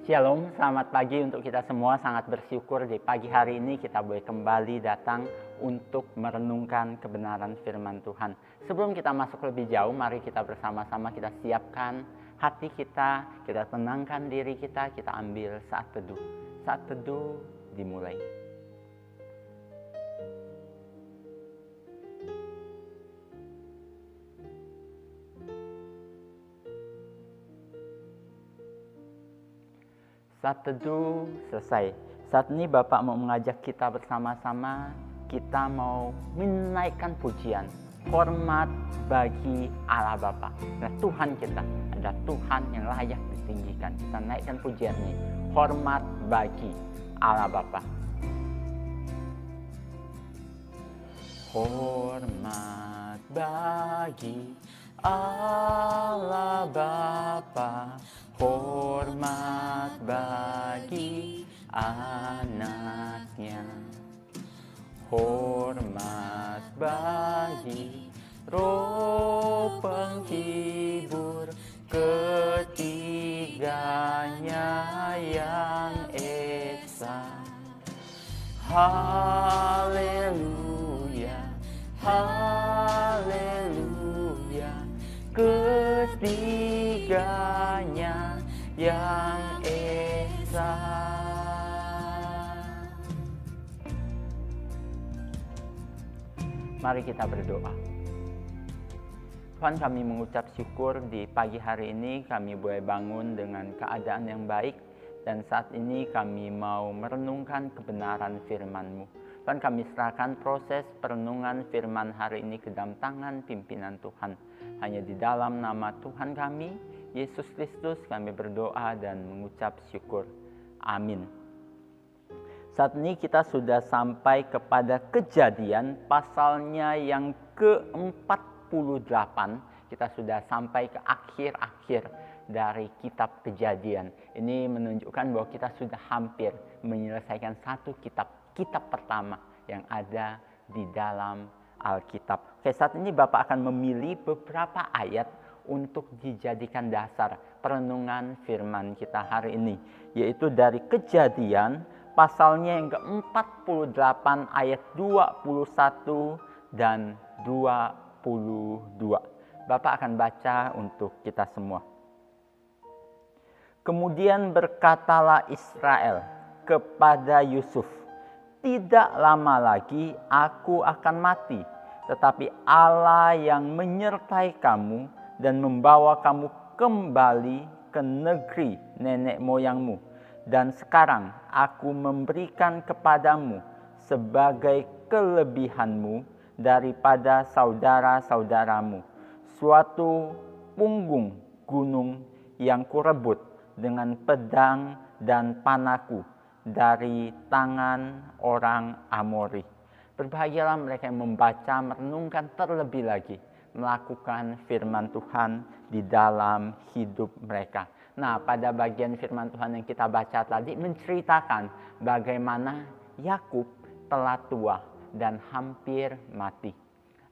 Shalom, selamat pagi untuk kita semua. Sangat bersyukur di pagi hari ini kita boleh kembali datang untuk merenungkan kebenaran firman Tuhan. Sebelum kita masuk lebih jauh, mari kita bersama-sama kita siapkan hati kita tenangkan diri kita ambil saat teduh. Saat teduh dimulai. Saat teduh selesai. Saat ini Bapak mau mengajak kita bersama-sama, kita mau menaikkan pujian, hormat bagi Allah Bapa. Nah, Tuhan kita adalah Tuhan yang layak ditinggikan. Kita naikkan pujian ini, hormat bagi Allah Bapa. Hormat bagi Allah Bapa, hormat bagi anaknya, hormat bagi Roh penghibur ketiganya yang esa. Haleluya, haleluya, ketiganya yang esa. Mari kita berdoa. Tuhan, kami mengucap syukur di pagi hari ini kami boleh bangun dengan keadaan yang baik, dan saat ini kami mau merenungkan kebenaran firman-Mu. Tuhan, kami serahkan proses perenungan firman hari ini ke dalam tangan pimpinan Tuhan. Hanya di dalam nama Tuhan kami, Yesus Kristus, kami berdoa dan mengucap syukur. Amin. Saat ini kita sudah sampai kepada Kejadian pasalnya yang ke-48. Kita sudah sampai ke akhir-akhir dari kitab Kejadian. Ini menunjukkan bahwa kita sudah hampir menyelesaikan satu kitab pertama yang ada di dalam Alkitab. Oke, saat ini Bapak akan memilih beberapa ayat untuk dijadikan dasar perenungan firman kita hari ini, yaitu dari Kejadian pasalnya yang ke-48 ayat 21 dan 22. Bapak akan baca untuk kita semua. Kemudian berkatalah Israel kepada Yusuf, "Tidak lama lagi aku akan mati, tetapi Allah yang menyertai kamu dan membawa kamu kembali ke negeri nenek moyangmu. Dan sekarang aku memberikan kepadamu sebagai kelebihanmu daripada saudara-saudaramu, suatu punggung gunung yang kurebut dengan pedang dan panahku dari tangan orang Amori." Berbahagialah mereka yang membaca, merenungkan terlebih lagi, melakukan firman Tuhan di dalam hidup mereka. Nah, pada bagian firman Tuhan yang kita baca tadi menceritakan bagaimana Yakub telah tua dan hampir mati.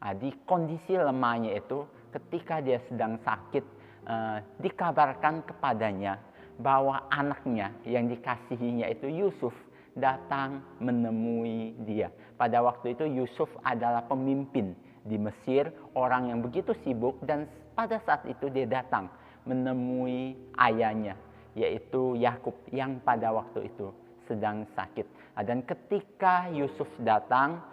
Nah, di kondisi lemahnya itu, ketika dia sedang sakit, dikabarkan kepadanya bahwa anaknya yang dikasihinya itu Yusuf datang menemui dia. Pada waktu itu Yusuf adalah pemimpin di Mesir, orang yang begitu sibuk, dan pada saat itu dia datang menemui ayahnya, yaitu Yakub yang pada waktu itu sedang sakit. Dan ketika Yusuf datang,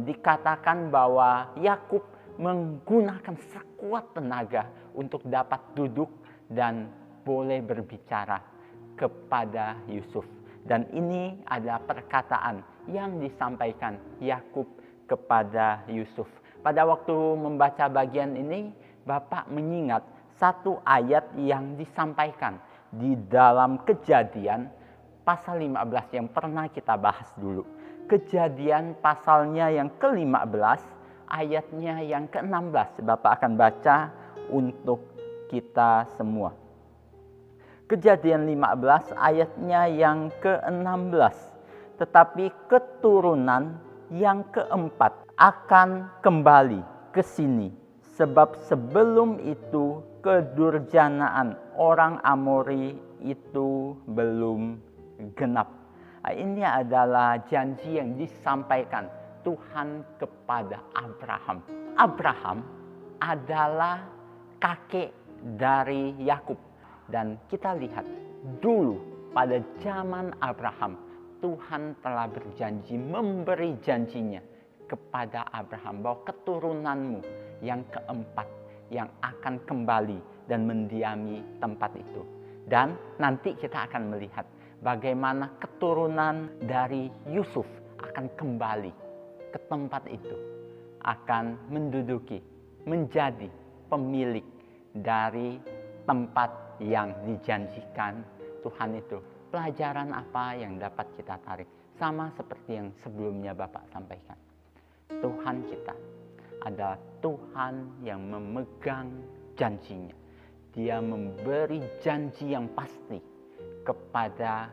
dikatakan bahwa Yakub menggunakan sekuat tenaga untuk dapat duduk dan boleh berbicara kepada Yusuf. Dan ini adalah perkataan yang disampaikan Yakub kepada Yusuf. Pada waktu membaca bagian ini, Bapak mengingat satu ayat yang disampaikan di dalam Kejadian pasal 15 yang pernah kita bahas dulu. Kejadian pasalnya yang ke-15, ayatnya yang ke-16. Bapak akan baca untuk kita semua. Kejadian 15 ayatnya yang ke-16. Tetapi keturunan yang keempat akan kembali ke sini Sebab sebelum itu kedurjanaan orang Amori itu belum genap. Nah, ini adalah janji yang disampaikan Tuhan kepada Abraham. Abraham adalah kakek dari Yakub. Dan kita lihat dulu pada zaman Abraham, Tuhan telah berjanji, memberi janjinya kepada Abraham bahwa keturunanmu yang keempat yang akan kembali dan mendiami tempat itu. Dan nanti kita akan melihat bagaimana keturunan dari Yusuf akan kembali ke tempat itu, akan menduduki, menjadi pemilik dari tempat yang dijanjikan Tuhan itu. Pelajaran apa yang dapat kita tarik? Sama seperti yang sebelumnya Bapak sampaikan. Tuhan kita adalah Tuhan yang memegang janjinya. Dia memberi janji yang pasti kepada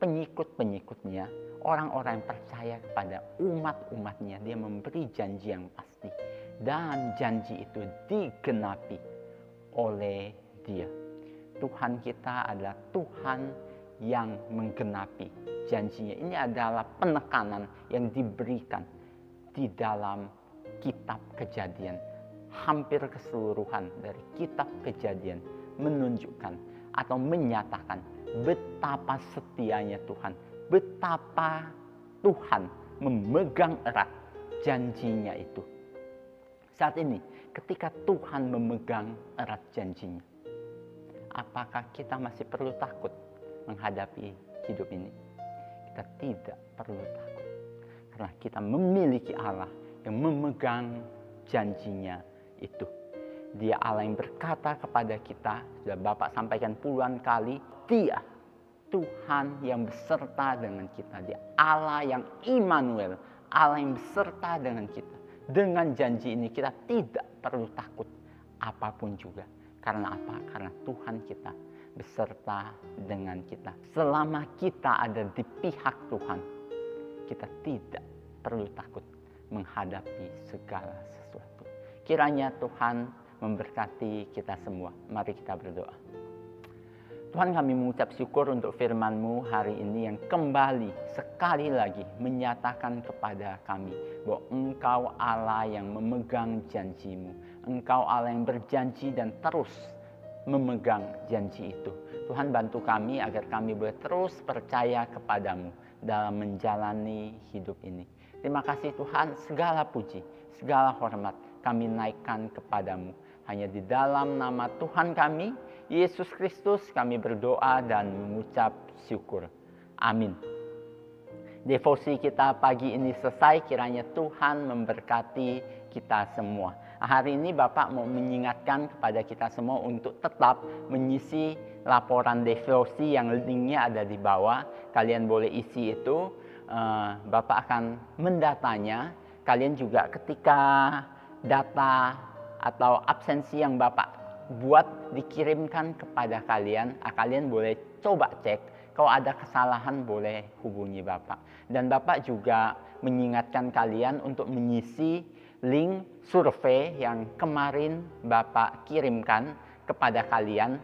pengikut-pengikutnya, orang-orang yang percaya kepada umat-umatnya. Dia memberi janji yang pasti. Dan janji itu digenapi oleh Dia. Tuhan kita adalah Tuhan yang menggenapi janjinya. Ini adalah penekanan yang diberikan di dalam kitab Kejadian. Hampir keseluruhan dari kitab Kejadian menunjukkan atau menyatakan betapa setianya Tuhan, betapa Tuhan memegang erat janjinya itu. Saat ini ketika Tuhan memegang erat janjinya, apakah kita masih perlu takut menghadapi hidup ini? Kita tidak perlu takut. Karena kita memiliki Allah yang memegang janjinya itu. Dia Allah yang berkata kepada kita, sudah Bapak sampaikan puluhan kali, Dia Tuhan yang beserta dengan kita. Dia Allah yang Immanuel, Allah yang beserta dengan kita. Dengan janji ini kita tidak perlu takut apapun juga. Karena apa? Karena Tuhan kita beserta dengan kita. Selama kita ada di pihak Tuhan, kita tidak perlu takut menghadapi segala sesuatu. Kiranya Tuhan memberkati kita semua. Mari kita berdoa. Tuhan, kami mengucap syukur untuk firman-Mu hari ini yang kembali sekali lagi menyatakan kepada kami bahwa Engkau Allah yang memegang janji-Mu. Engkau Allah yang berjanji dan terus memegang janji itu. Tuhan, bantu kami agar kami boleh terus percaya kepada-Mu dalam menjalani hidup ini. Terima kasih Tuhan, segala puji, segala hormat kami naikkan kepada-Mu. Hanya di dalam nama Tuhan kami, Yesus Kristus, kami berdoa dan mengucap syukur. Amin. Devosi kita pagi ini selesai, kiranya Tuhan memberkati kita semua. Hari ini Bapak mau mengingatkan kepada kita semua untuk tetap mengisi laporan devosi yang linknya ada di bawah. Kalian boleh isi itu, Bapak akan mendatanya. Kalian juga ketika data atau absensi yang Bapak buat dikirimkan kepada kalian, kalian boleh coba cek. Kalau ada kesalahan boleh hubungi Bapak. Dan Bapak juga mengingatkan kalian untuk mengisi link survei yang kemarin Bapak kirimkan kepada kalian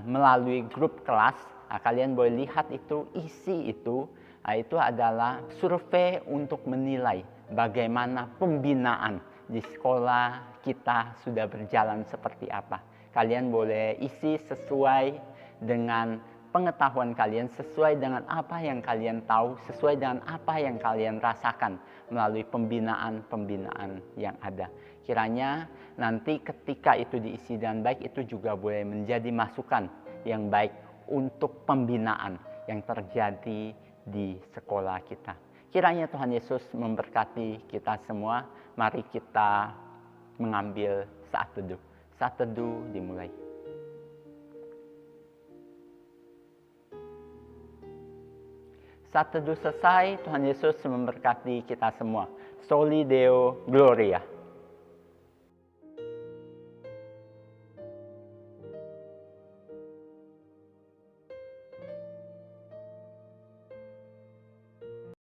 melalui grup kelas. Kalian boleh lihat itu, isi itu. Itu adalah survei untuk menilai bagaimana pembinaan di sekolah kita sudah berjalan seperti apa. Kalian boleh isi sesuai dengan pengetahuan kalian, sesuai dengan apa yang kalian tahu, sesuai dengan apa yang kalian rasakan melalui pembinaan-pembinaan yang ada. Kiranya nanti ketika itu diisi dengan baik, itu juga boleh menjadi masukan yang baik untuk pembinaan yang terjadi di sekolah kita. Kiranya Tuhan Yesus memberkati kita semua. Mari kita mengambil saat teduh. Saat teduh dimulai. Saat teduh selesai, Tuhan Yesus memberkati kita semua. Soli Deo Gloria.